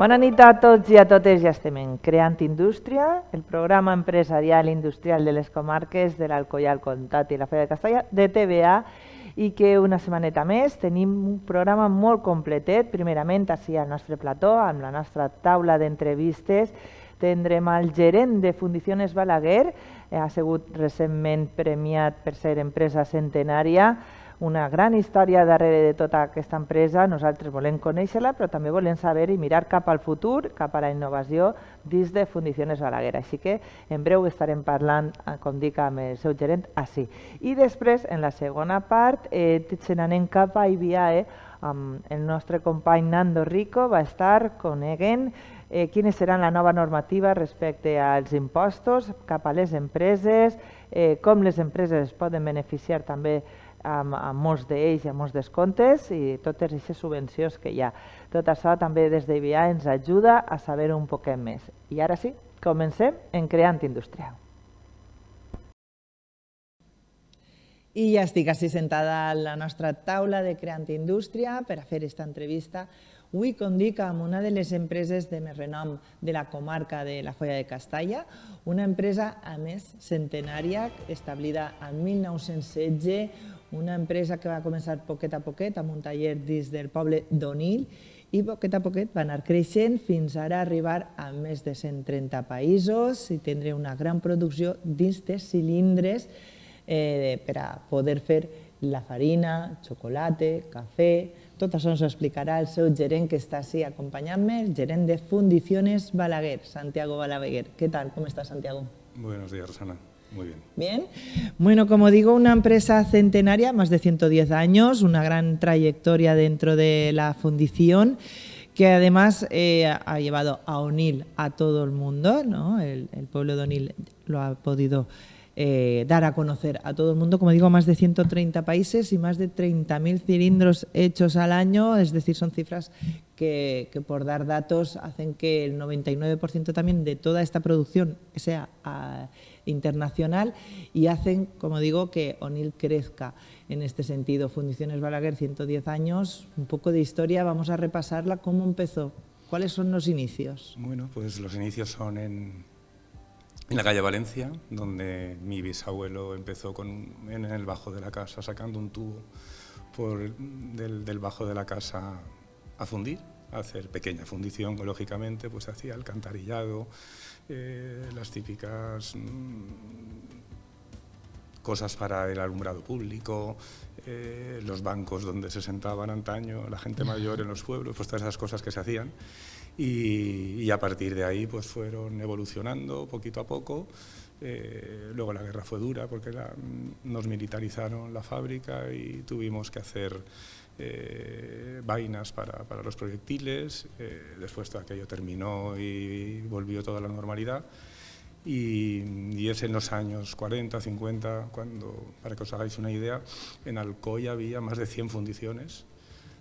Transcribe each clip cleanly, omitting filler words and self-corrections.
Bona nit a tots i a totes, ja estem en Creant Indústria, el programa empresarial i industrial de les comarques de l'Alcoià, el Comtat i la Fera de Castalla, de TVA, i que una setmaneta més tenim un programa molt completet. Primerament, així al nostre plató, amb la nostra taula d'entrevistes, tindrem el gerent de Fundiciones Balaguer, ha sigut recentment premiat per ser empresa centenària, una gran història darrere de tota aquesta empresa. Nosaltres volem conèixer-la, però també volem saber i mirar cap al futur, cap a la innovació dins de Fundiciones Balaguer. Així que en breu estarem parlant, com dic, amb el seu gerent així. I després, en la segona part, se n'anem cap a IBIAE, amb el nostre company Nando Rico, va estar coneguent quines seran la nova normativa respecte als impostos cap a les empreses, com les empreses es poden beneficiar també amb molts d'ells, amb molts descomptes i totes aquestes subvencions que hi ha. Tot això també des d'IBIA ens ajuda a saber un poquet més. I ara sí, comencem en Creant Indústria. I ja estic així sentada a la nostra taula de Creant Indústria per a fer aquesta entrevista. Avui, com dic, amb una de les empreses de més renom de la comarca de la Foia de Castalla, una empresa, a més, centenària, establida en 1916, una empresa que va començar poquet a poquet amb un taller dins del poble d'Onil i poquet a poquet va anar creixent fins ara arribar a més de 130 països i tindre una gran producció dins de cilindres per a poder fer la farina, xocolata, cafè. Tot això ens ho explicarà el seu gerent que està així acompanyant-me, el gerent de Fundiciones Balaguer, Santiago Balaguer. ¿Qué tal? ¿Cómo estás, Santiago? Buenos días, Rosana. Muy bien. Bien. Bueno, como digo, una empresa centenaria, más de 110 años, una gran trayectoria dentro de la fundición, que además ha llevado a Onil a todo el mundo, ¿no? El pueblo de Onil lo ha podido dar a conocer a todo el mundo, como digo, más de 130 países y más de 30.000 cilindros hechos al año, es decir, son cifras que por dar datos hacen que el 99% también de toda esta producción sea internacional y hacen, como digo, que Onil crezca en este sentido. Fundiciones Balaguer, 110 años, un poco de historia, vamos a repasarla, ¿cómo empezó? ¿Cuáles son los inicios? Bueno, pues los inicios son en la calle Valencia, donde mi bisabuelo empezó en el bajo de la casa, sacando un tubo del bajo de la casa a fundir, a hacer pequeña fundición, que lógicamente pues hacía alcantarillado, las típicas cosas para el alumbrado público, los bancos donde se sentaban antaño la gente mayor en los pueblos, pues todas esas cosas que se hacían. Y a partir de ahí pues fueron evolucionando poquito a poco. Luego la guerra fue dura porque nos militarizaron la fábrica y tuvimos que hacer vainas para los proyectiles. Después todo aquello terminó y volvió toda la normalidad. Y es en los años 40, 50, cuando, para que os hagáis una idea, en Alcoy había más de 100 fundiciones,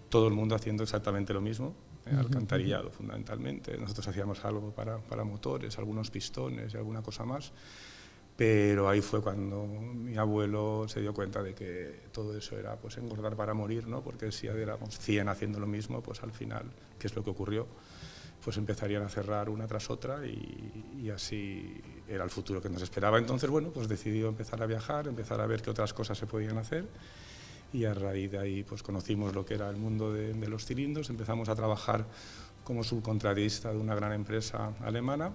todo el mundo haciendo exactamente lo mismo. Alcantarillado fundamentalmente, nosotros hacíamos algo para motores, algunos pistones y alguna cosa más, pero ahí fue cuando mi abuelo se dio cuenta de que todo eso era pues engordar para morir, ¿no? Porque si éramos 100 haciendo lo mismo, pues al final, ¿qué es lo que ocurrió? Pues empezarían a cerrar una tras otra y así era el futuro que nos esperaba. Entonces, bueno, pues decidió empezar a viajar, empezar a ver qué otras cosas se podían hacer. Y a raíz de ahí pues conocimos lo que era el mundo de los cilindros, empezamos a trabajar como subcontratista de una gran empresa alemana,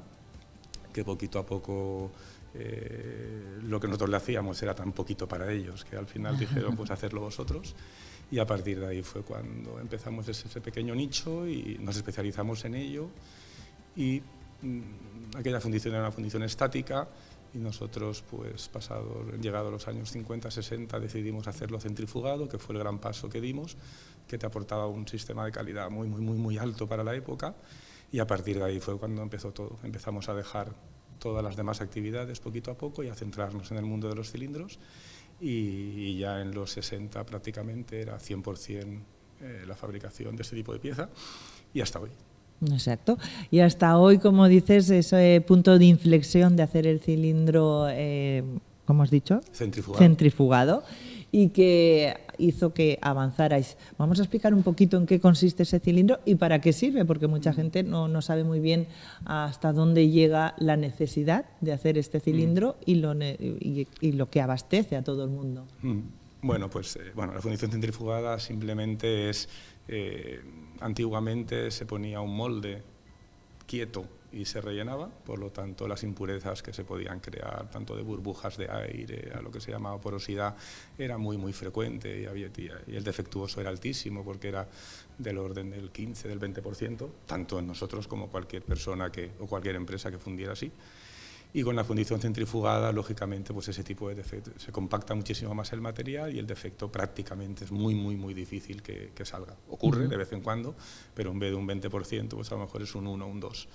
que poquito a poco lo que nosotros le hacíamos era tan poquito para ellos, que al final dijeron pues hacerlo vosotros, y a partir de ahí fue cuando empezamos ese pequeño nicho y nos especializamos en ello, y aquella fundición era una fundición estática. Y nosotros, pues llegado a los años 50, 60, decidimos hacerlo centrifugado, que fue el gran paso que dimos, que te aportaba un sistema de calidad muy alto para la época. Y a partir de ahí fue cuando empezó todo. Empezamos a dejar todas las demás actividades poquito a poco y a centrarnos en el mundo de los cilindros. Y ya en los 60 prácticamente era 100% la fabricación de este tipo de pieza, y hasta hoy. Exacto. Y hasta hoy, como dices, ese punto de inflexión de hacer el cilindro, ¿cómo has dicho? Centrifugado. Centrifugado. y que hizo que avanzarais. Vamos a explicar un poquito en qué consiste ese cilindro y para qué sirve, porque mucha gente no sabe muy bien hasta dónde llega la necesidad de hacer este cilindro y lo que abastece a todo el mundo. Bueno, pues la fundición centrifugada simplemente es, antiguamente se ponía un molde quieto y se rellenaba, por lo tanto las impurezas que se podían crear, tanto de burbujas de aire a lo que se llamaba porosidad, era muy frecuente y el defectuoso era altísimo porque era del orden del 15, del 20%, tanto en nosotros como cualquier persona o cualquier empresa que fundiera así. Y con la fundición centrifugada, lógicamente, pues ese tipo de defecto se compacta muchísimo más el material y el defecto prácticamente es muy difícil que salga. Ocurre de vez en cuando, pero en vez de un 20%, pues a lo mejor es un 1 o un 2.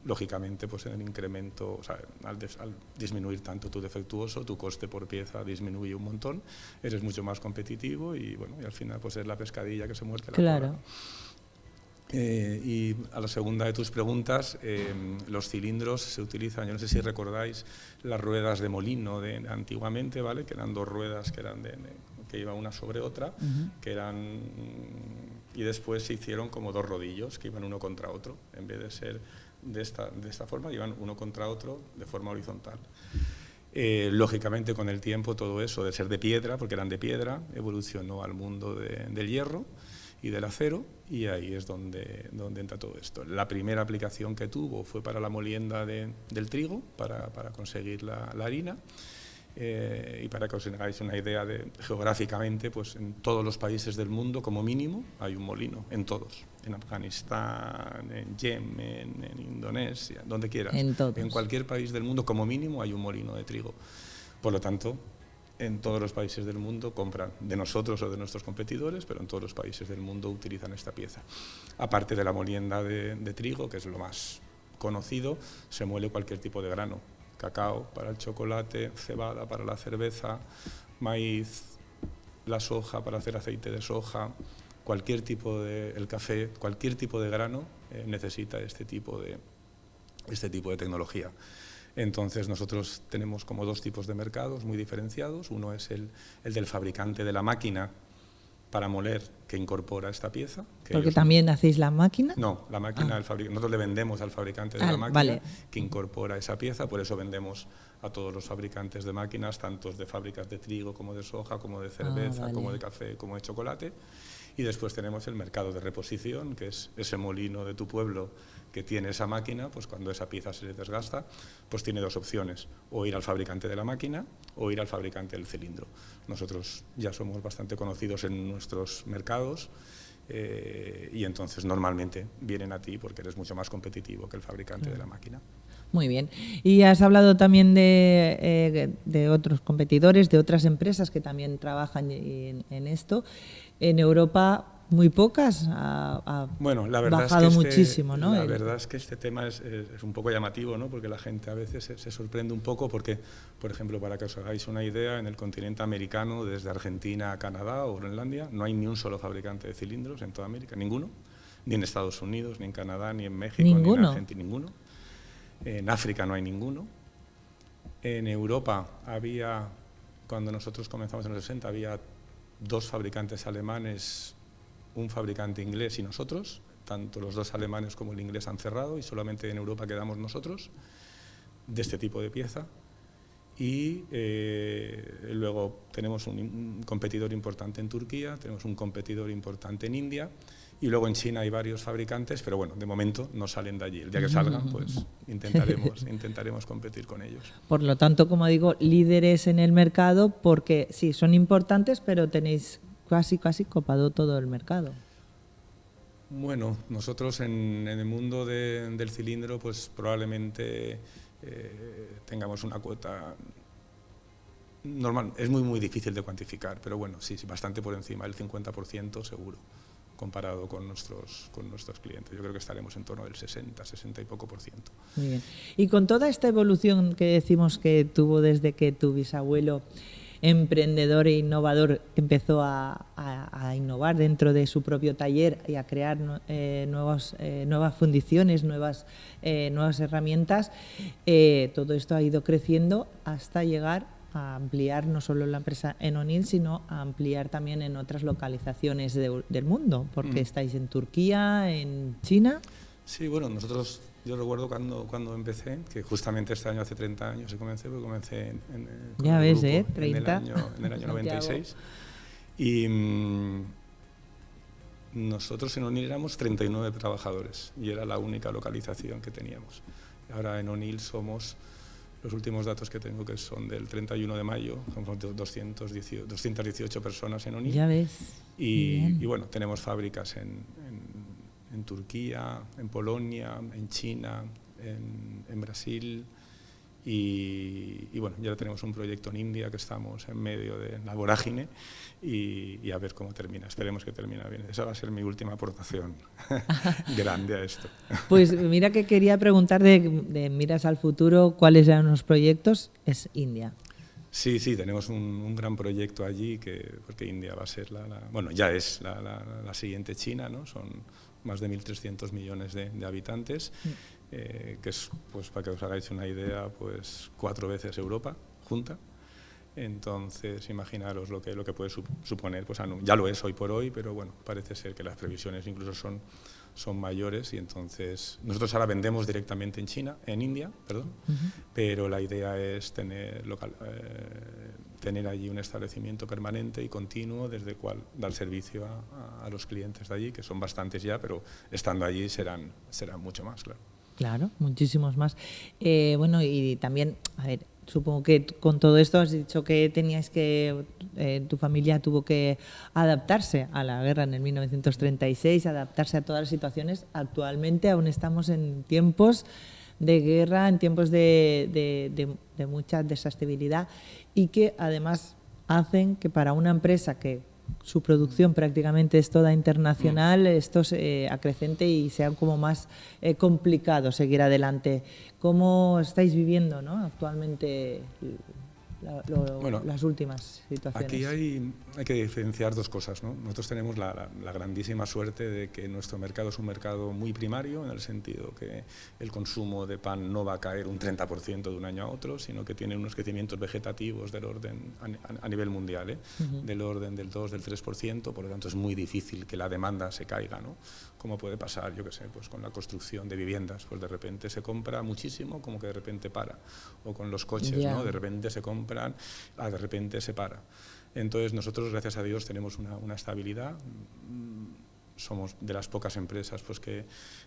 Lógicamente, pues en el incremento, o sea, al disminuir tanto tu defectuoso, tu coste por pieza disminuye un montón, eres mucho más competitivo y al final pues es la pescadilla que se muerde la cola. Claro. Y a la segunda de tus preguntas, los cilindros se utilizan, yo no sé si recordáis las ruedas de molino de antiguamente, ¿vale? Que eran dos ruedas que iban una sobre otra, que eran, y después se hicieron como dos rodillos que iban uno contra otro, en vez de ser de esta forma, iban uno contra otro de forma horizontal. Lógicamente con el tiempo todo eso de ser de piedra, porque eran de piedra, evolucionó al mundo del hierro y del acero, y ahí es donde entra todo esto. La primera aplicación que tuvo fue para la molienda del trigo, para conseguir la harina, y para que os hagáis una idea geográficamente, pues en todos los países del mundo, como mínimo, hay un molino, en todos, en Afganistán, en Yemen, en Indonesia, donde quieras. En cualquier país del mundo, como mínimo, hay un molino de trigo. Por lo tanto, en todos los países del mundo compran de nosotros o de nuestros competidores, pero en todos los países del mundo utilizan esta pieza. Aparte de la molienda de trigo, que es lo más conocido, se muele cualquier tipo de grano. Cacao para el chocolate, cebada para la cerveza, maíz, la soja para hacer aceite de soja, el café, cualquier tipo de grano necesita este tipo de tecnología. Entonces nosotros tenemos como dos tipos de mercados muy diferenciados. Uno es el del fabricante de la máquina para moler, que incorpora esta pieza. ¿Porque también hacéis la máquina? No, la máquina, nosotros le vendemos al fabricante de la máquina, que incorpora esa pieza, por eso vendemos a todos los fabricantes de máquinas, tanto de fábricas de trigo como de soja, como de cerveza, como de café, como de chocolate. Y después tenemos el mercado de reposición, que es ese molino de tu pueblo que tiene esa máquina, pues cuando esa pieza se desgasta, pues tiene dos opciones, o ir al fabricante de la máquina o ir al fabricante del cilindro. Nosotros ya somos bastante conocidos en nuestros mercados y entonces normalmente vienen a ti porque eres mucho más competitivo que el fabricante de la máquina. Muy bien. Y has hablado también de otros competidores, de otras empresas que también trabajan en esto. En Europa muy pocas, ha bajado muchísimo, ¿no? La verdad es que este tema es un poco llamativo, ¿no? Porque la gente a veces se sorprende un poco porque, por ejemplo, para que os hagáis una idea, en el continente americano, desde Argentina a Canadá o Groenlandia, no hay ni un solo fabricante de cilindros en toda América, ninguno, ni en Estados Unidos, ni en Canadá, ni en México, ni en Argentina, ninguno. En África no hay ninguno. En Europa había, cuando nosotros comenzamos en los 60, había dos fabricantes alemanes, un fabricante inglés y nosotros. Tanto los dos alemanes como el inglés han cerrado y solamente en Europa quedamos nosotros de este tipo de pieza. Y luego tenemos un competidor importante en Turquía, tenemos un competidor importante en India. Y luego en China hay varios fabricantes, pero bueno, de momento no salen de allí. El día que salgan, pues intentaremos competir con ellos. Por lo tanto, como digo, líderes en el mercado, porque sí, son importantes, pero tenéis casi copado todo el mercado. Bueno, nosotros en el mundo del cilindro, pues probablemente tengamos una cuota normal. Es muy difícil de cuantificar, pero bueno, sí, bastante por encima, el 50% seguro, comparado con nuestros clientes. Yo creo que estaremos en torno del 60 y poco %. Muy bien. Y con toda esta evolución que decimos que tuvo desde que tu bisabuelo, emprendedor e innovador, empezó a innovar dentro de su propio taller y a crear nuevas fundiciones, nuevas herramientas, todo esto ha ido creciendo hasta llegar a ampliar no solo la empresa en O'Neill, sino a ampliar también en otras localizaciones del mundo, porque estáis en Turquía, en China. Sí, bueno, yo recuerdo cuando empecé, que justamente este año hace 30 años que comencé, porque comencé con ya el ves, grupo 30. en el año 96. Y nosotros en O'Neill éramos 39 trabajadores y era la única localización que teníamos. Ahora en O'Neill somos, los últimos datos que tengo que son del 31 de mayo, somos 218 personas en O'Neill. Ya ves. Y bueno, tenemos fábricas en Turquía, en Polonia, en China, en Brasil y bueno, ya tenemos un proyecto en India que estamos en medio de la vorágine y a ver cómo termina. Esperemos que termine bien. Esa va a ser mi última aportación grande a esto. Pues mira que quería preguntar de miras al futuro, ¿cuáles eran los proyectos? Es India. Sí, tenemos un gran proyecto allí, porque India va a ser bueno, ya es la siguiente China, ¿no? Son más de 1.300 millones de habitantes, que es, pues para que os hagáis una idea, pues 4 veces Europa junta. Entonces, imaginaros lo que puede suponer, pues ya lo es hoy por hoy, pero bueno, parece ser que las previsiones incluso son mayores y entonces nosotros ahora vendemos directamente en India, pero la idea es tener allí un establecimiento permanente y continuo desde el cual dar servicio a los clientes de allí, que son bastantes ya, pero estando allí serán mucho más, claro. Claro, muchísimos más. Bueno, y también, a ver, supongo que con todo esto has dicho que tu familia tuvo que adaptarse a la guerra en el 1936, adaptarse a todas las situaciones. Actualmente aún estamos en tiempos de guerra, en tiempos de mucha desestabilidad y que además hacen que para una empresa que su producción prácticamente es toda internacional, esto se acrecente y sea como más complicado seguir adelante. ¿Cómo estáis viviendo, ¿no? actualmente las últimas situaciones? Aquí hay que diferenciar dos cosas, ¿no? Nosotros tenemos la grandísima suerte de que nuestro mercado es un mercado muy primario, en el sentido que el consumo de pan no va a caer un 30% de un año a otro, sino que tiene unos crecimientos vegetativos del orden, a nivel mundial, del orden del 2, del 3%, por lo tanto es muy difícil que la demanda se caiga, ¿no? Como puede pasar, yo qué sé, pues con la construcción de viviendas, pues de repente se compra muchísimo, como que de repente para, o con los coches, ¿no? De repente se compran, de repente se para. Entonces nosotros, gracias a Dios, tenemos una estabilidad. Somos de las pocas empresas pues que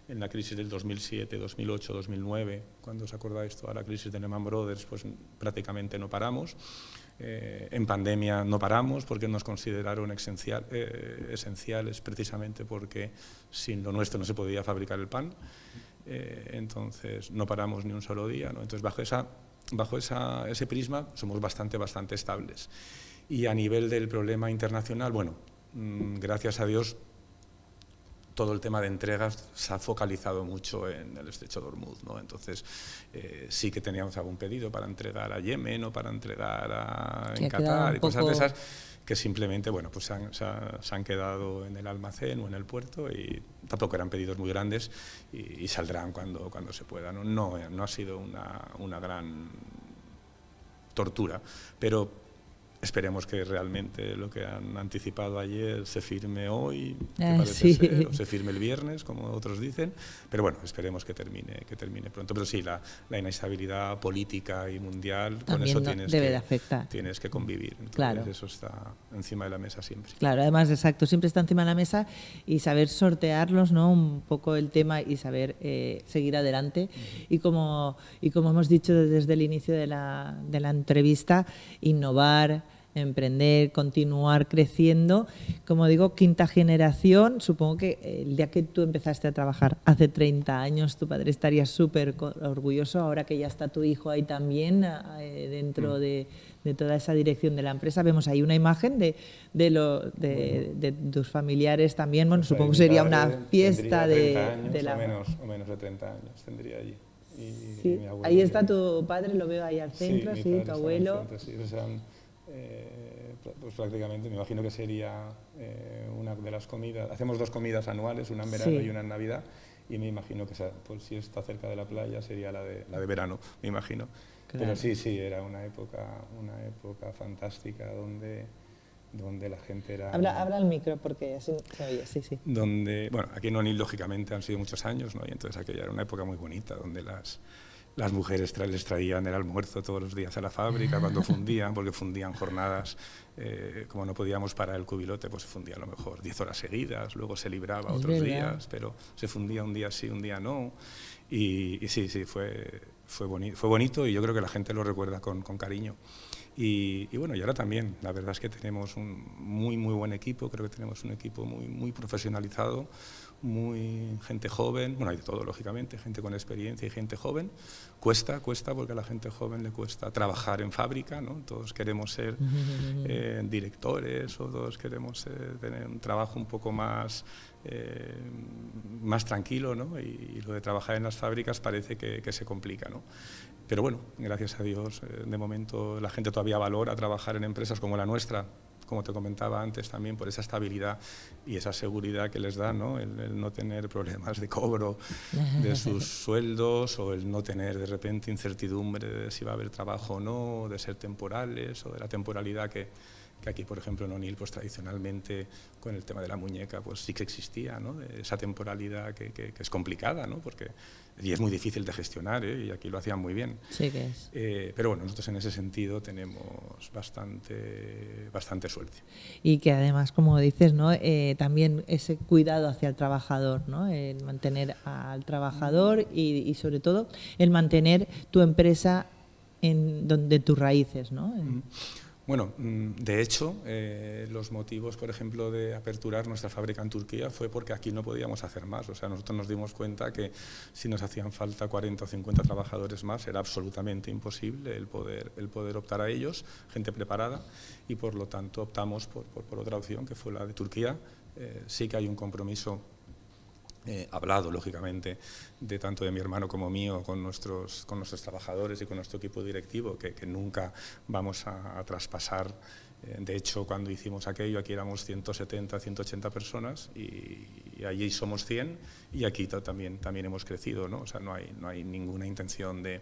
en la crisis del 2007, 2008, 2009, cuando os acordáis toda la crisis de Lehman Brothers, pues prácticamente no paramos. En pandemia no paramos porque nos consideraron esenciales precisamente porque sin lo nuestro no se podía fabricar el pan. Entonces no paramos ni un solo día, ¿no? Entonces bajo ese prisma somos bastante estables. Y a nivel del problema internacional, bueno, gracias a Dios, todo el tema de entregas se ha focalizado mucho en el estrecho de Hormuz, ¿no? Entonces sí que teníamos algún pedido para entregar a Yemen o para entregar en Qatar y cosas de esas que simplemente, bueno, pues se han quedado en el almacén o en el puerto y tampoco eran pedidos muy grandes y saldrán cuando se pueda, ¿no? No ha sido una gran tortura, pero esperemos que realmente lo que han anticipado ayer se firme hoy, que parece ser, o se firme el viernes, como otros dicen, pero bueno, esperemos que termine pronto. Pero sí, la inestabilidad política y mundial, también con eso tienes que convivir. Entonces, claro. Eso está encima de la mesa siempre. Claro, además, exacto, siempre está encima de la mesa y saber sortearlos, ¿no? Un poco el tema y saber seguir adelante. Y como hemos dicho desde el inicio de la entrevista, innovar, emprender, continuar creciendo. Como digo, quinta generación. Supongo que el día que tú empezaste a trabajar hace 30 años, tu padre estaría súper orgulloso. Ahora que ya está tu hijo ahí también dentro de toda esa dirección de la empresa, vemos ahí una imagen de tus familiares también. Bueno, supongo que sería una fiesta de la... o menos de 30 años tendría allí. Sí. Y mi abuelo, ahí está tu padre, lo veo ahí al centro, sí, tu abuelo. Pues prácticamente me imagino que sería una de las comidas. Hacemos 2 comidas anuales, una en verano y una en Navidad, y me imagino que pues, si está cerca de la playa sería la de verano, me imagino. Claro. Pero sí, era una época fantástica donde la gente era... Habla al micro porque así se oye, sí. Donde, bueno, aquí en Onil lógicamente han sido muchos años, ¿no? Y entonces aquella era una época muy bonita donde las mujeres les traían el almuerzo todos los días a la fábrica cuando fundían, porque fundían jornadas, como no podíamos parar el cubilote, pues se fundía a lo mejor 10 horas seguidas, luego se libraba otros días, pero se fundía un día sí, un día no. Y sí, fue bonito y yo creo que la gente lo recuerda con cariño. Y bueno, y ahora también, la verdad es que tenemos un muy buen equipo, creo que tenemos un equipo muy profesionalizado, gente joven, bueno, hay de todo lógicamente, gente con experiencia y gente joven. Cuesta porque a la gente joven le cuesta trabajar en fábrica, ¿no? Todos queremos ser directores o todos queremos tener un trabajo un poco más tranquilo, ¿no? Y lo de trabajar en las fábricas parece que se complica, ¿no? Pero bueno, gracias a Dios, de momento la gente todavía valora trabajar en empresas como la nuestra, como te comentaba antes también, por esa estabilidad y esa seguridad que les da, ¿no? El no tener problemas de cobro de sus sueldos o el no tener de repente incertidumbre de si va a haber trabajo o no, de ser temporales o de la temporalidad que aquí, por ejemplo, en Onil, pues tradicionalmente con el tema de la muñeca, pues sí que existía, ¿no? Esa temporalidad que es complicada, ¿no? Y es muy difícil de gestionar, y aquí lo hacían muy bien. Sí que es. Pero bueno, nosotros en ese sentido tenemos bastante suerte. Y que además, como dices, ¿no? También ese cuidado hacia el trabajador, ¿no? El mantener al trabajador y sobre todo el mantener tu empresa en donde tus raíces, ¿no? Bueno, de hecho, los motivos, por ejemplo, de aperturar nuestra fábrica en Turquía fue porque aquí no podíamos hacer más. O sea, nosotros nos dimos cuenta que si nos hacían falta 40 o 50 trabajadores más, era absolutamente imposible el poder optar a ellos, gente preparada, y por lo tanto optamos por otra opción, que fue la de Turquía. Sí que hay un compromiso hablado, lógicamente, de tanto de mi hermano como mío con nuestros trabajadores y con nuestro equipo directivo, que nunca vamos a traspasar. De hecho, cuando hicimos aquello, aquí éramos 170, 180 personas y allí somos 100 y aquí también hemos crecido, ¿no? O sea, no hay ninguna intención de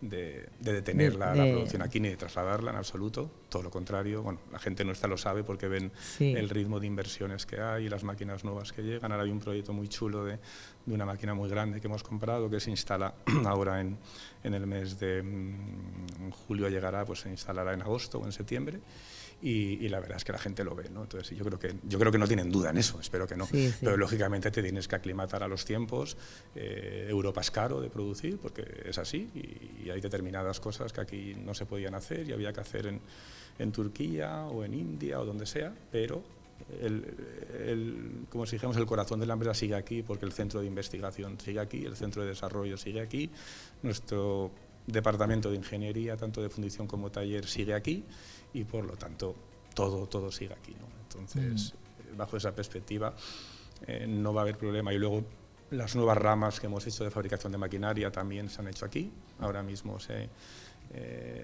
detener la producción aquí ni de trasladarla en absoluto, todo lo contrario. Bueno, la gente nuestra lo sabe porque ven el ritmo de inversiones que hay y las máquinas nuevas que llegan. Ahora hay un proyecto muy chulo de una máquina muy grande que hemos comprado que se instala ahora en el mes de julio llegará, pues se instalará en agosto o en septiembre. Y la verdad es que la gente lo ve, ¿no? Entonces yo creo que no tienen duda en eso, espero que no. Sí. Pero lógicamente te tienes que aclimatar a los tiempos. Europa es caro de producir porque es así y hay determinadas cosas que aquí no se podían hacer y había que hacer en Turquía o en India o donde sea, pero como si dijéramos, el corazón de la empresa sigue aquí porque el centro de investigación sigue aquí, el centro de desarrollo sigue aquí, nuestro departamento de ingeniería, tanto de fundición como taller, sigue aquí y por lo tanto todo sigue aquí, ¿no? Entonces, bajo esa perspectiva no va a haber problema. Y luego las nuevas ramas que hemos hecho de fabricación de maquinaria también se han hecho aquí. Ahora mismo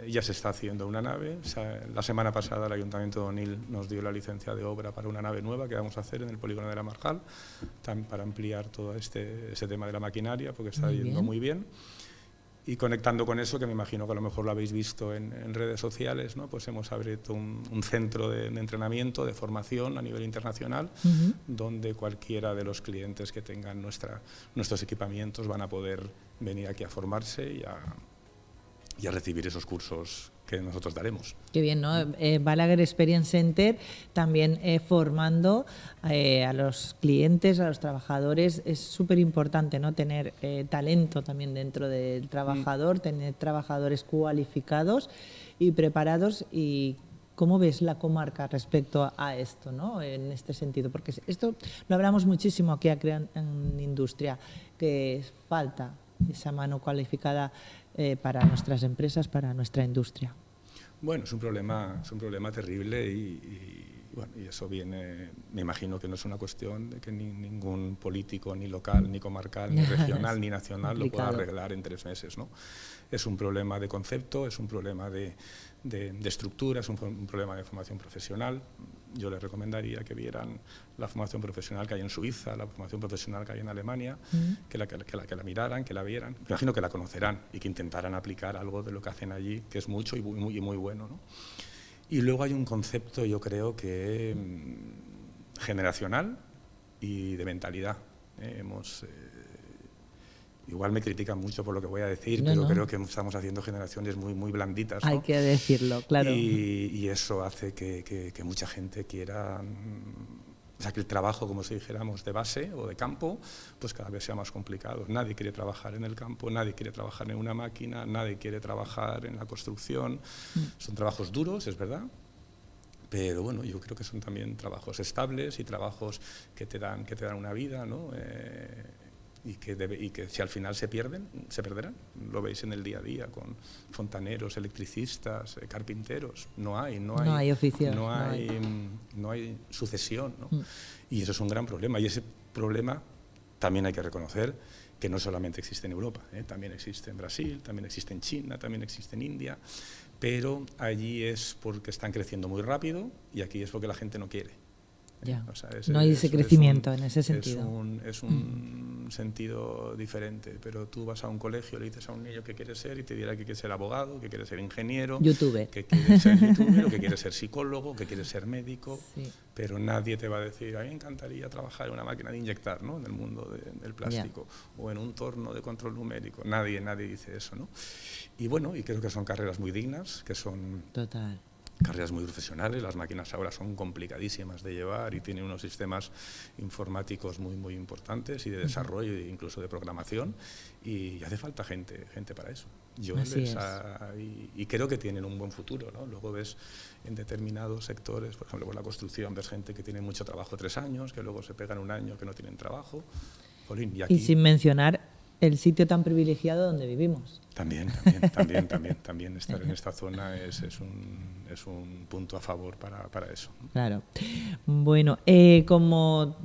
ya se está haciendo una nave. O sea, la semana pasada el Ayuntamiento de Onil nos dio la licencia de obra para una nave nueva que vamos a hacer en el polígono de la Marjal, para ampliar todo ese tema de la maquinaria, porque está yendo muy bien. Y conectando con eso, que me imagino que a lo mejor lo habéis visto en redes sociales, ¿no? Pues hemos abierto un centro de entrenamiento, de formación a nivel internacional, donde cualquiera de los clientes que tengan nuestros equipamientos van a poder venir aquí a formarse y a recibir esos cursos que nosotros daremos. Qué bien, ¿no? Balaguer Experience Center también formando a los clientes, a los trabajadores. Es súper importante, ¿no? Tener talento también dentro del trabajador, tener trabajadores cualificados y preparados. Y ¿cómo ves la comarca respecto a esto, ¿no? En este sentido? Porque esto lo hablamos muchísimo aquí en Industria, que falta esa mano cualificada para nuestras empresas, para nuestra industria. Bueno, es un problema terrible y eso viene, me imagino que no es una cuestión de que ningún político, ni local, ni comarcal, ni regional, ni nacional lo pueda arreglar en 3 meses, ¿no? Es un problema de concepto, es un problema de estructura, es un problema de formación profesional. yo les recomendaría que vieran la formación profesional que hay en Suiza, la formación profesional que hay en Alemania, que la miraran, que la vieran. Me imagino que la conocerán y que intentaran aplicar algo de lo que hacen allí, que es mucho y muy bueno, ¿no? Y luego hay un concepto, yo creo que generacional y de mentalidad. Igual me critican mucho por lo que voy a decir, pero creo que estamos haciendo generaciones muy blanditas, ¿no? Hay que decirlo, claro. Y eso hace que mucha gente quiera, o sea, que el trabajo, como si dijéramos, de base o de campo, pues cada vez sea más complicado. Nadie quiere trabajar en el campo, nadie quiere trabajar en una máquina, nadie quiere trabajar en la construcción. Son trabajos duros, es verdad, pero bueno, yo creo que son también trabajos estables y trabajos que te dan una vida, ¿no? Y que si al final se pierden, se perderán. Lo veis en el día a día con fontaneros, electricistas, carpinteros. No hay oficios, no hay sucesión, ¿no? Y eso es un gran problema. Y ese problema también hay que reconocer que no solamente existe en Europa, también existe en Brasil, también existe en China, también existe en India, pero allí es porque están creciendo muy rápido y aquí es porque la gente no quiere. Ya. O sea, no hay ese crecimiento en ese sentido. Es un sentido diferente, pero tú vas a un colegio, le dices a un niño que quiere ser y te dirá que quiere ser abogado, que quiere ser ingeniero, que quiere ser youtuber, que quiere ser psicólogo, que quiere ser médico, pero nadie te va a decir, a mí me encantaría trabajar en una máquina de inyectar, ¿no? En el mundo del plástico, o en un torno de control numérico. Nadie dice eso, ¿no? Y bueno, y creo que son carreras muy dignas, que son... Total. Carreras muy profesionales, las máquinas ahora son complicadísimas de llevar y tienen unos sistemas informáticos muy importantes y de desarrollo e incluso de programación, y hace falta gente para eso. Y creo que tienen un buen futuro, ¿no? Luego ves en determinados sectores, por ejemplo, con la construcción, ves gente que tiene mucho trabajo 3 años, que luego se pegan 1 año que no tienen trabajo. Jolín, y sin mencionar el sitio tan privilegiado donde vivimos. También estar en esta zona es un punto a favor para eso. Claro. Bueno, como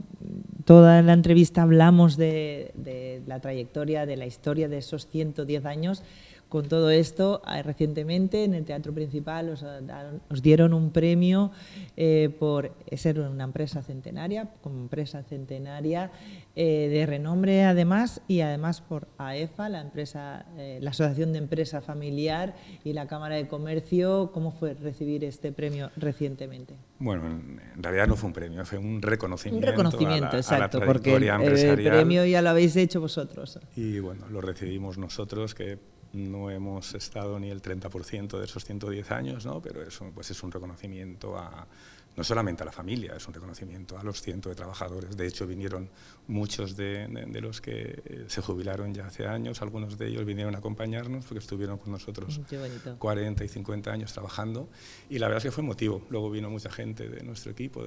toda la entrevista hablamos de la trayectoria, de la historia de esos 110 años, con todo esto, recientemente en el Teatro Principal os dieron un premio por ser una empresa centenaria, como empresa centenaria de renombre además, y además por AEFA, la Asociación de Empresa Familiar, y la Cámara de Comercio. ¿Cómo fue recibir este premio recientemente? Bueno, en realidad no fue un premio, fue un reconocimiento. Un reconocimiento, exacto, porque el premio ya lo habéis hecho vosotros. Y bueno, lo recibimos nosotros, que no hemos estado ni el 30% de esos 110 años, ¿no? Pero eso, pues es un reconocimiento no solamente a la familia, es un reconocimiento a los cientos de trabajadores. De hecho, vinieron muchos de los que se jubilaron ya hace años, algunos de ellos vinieron a acompañarnos porque estuvieron con nosotros 40 y 50 años trabajando, y la verdad es que fue emotivo. Luego vino mucha gente de nuestro equipo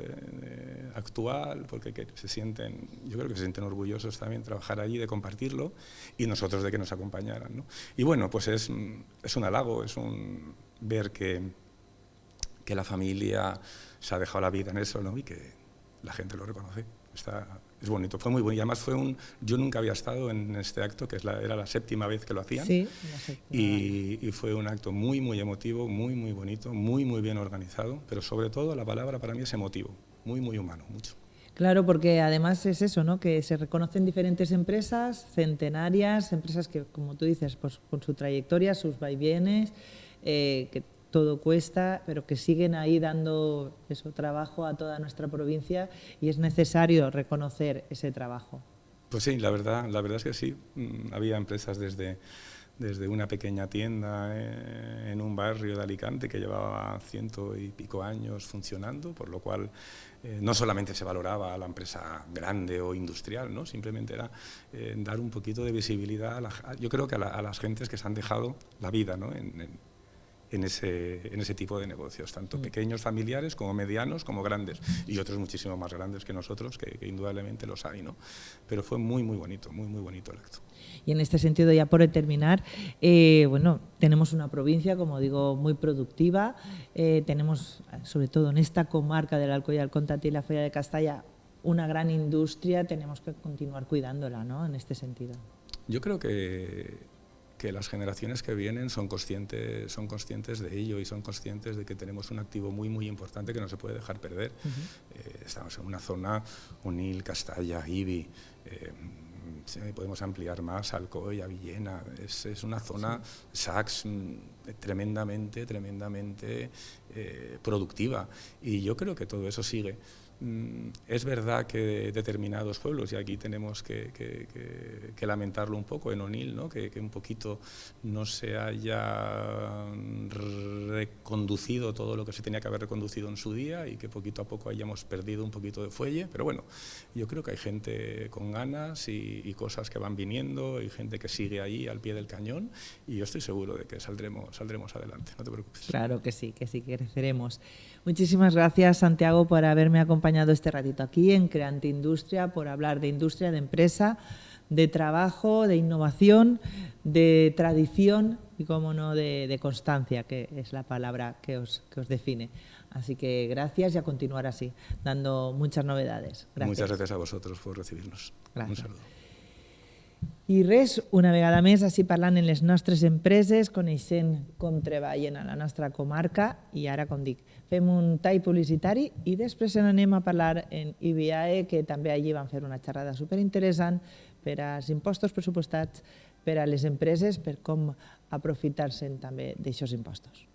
actual, porque yo creo que se sienten orgullosos también de trabajar allí, de compartirlo, y nosotros de que nos acompañaran, ¿no? Y bueno, pues es un halago, ver que la familia se ha dejado la vida en eso, ¿no? Y que la gente lo reconoce. Es bonito, fue muy bonito. Y además yo nunca había estado en este acto, que era la 7ª vez que lo hacían. Sí, y fue un acto muy emotivo, muy bonito, muy bien organizado, pero sobre todo la palabra para mí es emotivo, muy humano, mucho. Claro, porque además es eso, ¿no? Que se reconocen diferentes empresas centenarias, empresas que, como tú dices, pues con su trayectoria, sus vaivenes, que todo cuesta, pero que siguen ahí dando trabajo a toda nuestra provincia, y es necesario reconocer ese trabajo. Pues sí, la verdad es que sí. Había empresas desde una pequeña tienda en un barrio de Alicante que llevaba 100 y pico años funcionando, por lo cual no solamente se valoraba a la empresa grande o industrial, ¿no? Simplemente era dar un poquito de visibilidad yo creo que a las gentes que se han dejado la vida, ¿no? En ese tipo de negocios, tanto pequeños familiares como medianos como grandes, y otros muchísimo más grandes que nosotros, que indudablemente los hay, ¿no? Pero fue muy bonito, muy bonito el acto. Y en este sentido, ya por terminar, bueno, tenemos una provincia, como digo, muy productiva, tenemos, sobre todo en esta comarca del Alcoyal, Comtat y la Feria de Castalla, una gran industria. Tenemos que continuar cuidándola, ¿no? En este sentido. Yo creo que que las generaciones que vienen son conscientes de ello y son conscientes de que tenemos un activo muy, muy importante que no se puede dejar perder. Estamos en una zona, Onil, Castalla, Ibi, podemos ampliar más, Alcoy, Villena, es una zona, Sacs, tremendamente productiva, y yo creo que todo eso sigue. Es verdad que determinados pueblos, y aquí tenemos que lamentarlo un poco en Onil, ¿no? que un poquito no se haya reconducido todo lo que se tenía que haber reconducido en su día y que poquito a poco hayamos perdido un poquito de fuelle, pero bueno, yo creo que hay gente con ganas y cosas que van viniendo y gente que sigue ahí al pie del cañón, y yo estoy seguro de que saldremos adelante, no te preocupes. Claro que sí, que creceremos. Muchísimas gracias, Santiago, por haberme acompañado este ratito aquí en Creante Industria, por hablar de industria, de empresa, de trabajo, de innovación, de tradición y, cómo no, de constancia, que es la palabra que os define. Así que gracias y a continuar así, dando muchas novedades. Gracias. Muchas gracias a vosotros por recibirnos. Gràcies. Un saludo. I res, una vegada més, així parlant en les nostres empreses, coneixent com treballen a la nostra comarca, i ara, com dic, fem un tall publicitari i després anem a parlar en IBIAE, que també allí van fer una xerrada superinteressant per als impostos pressupostats per a les empreses, per com aprofitar-se'n també d'aixòs impostos.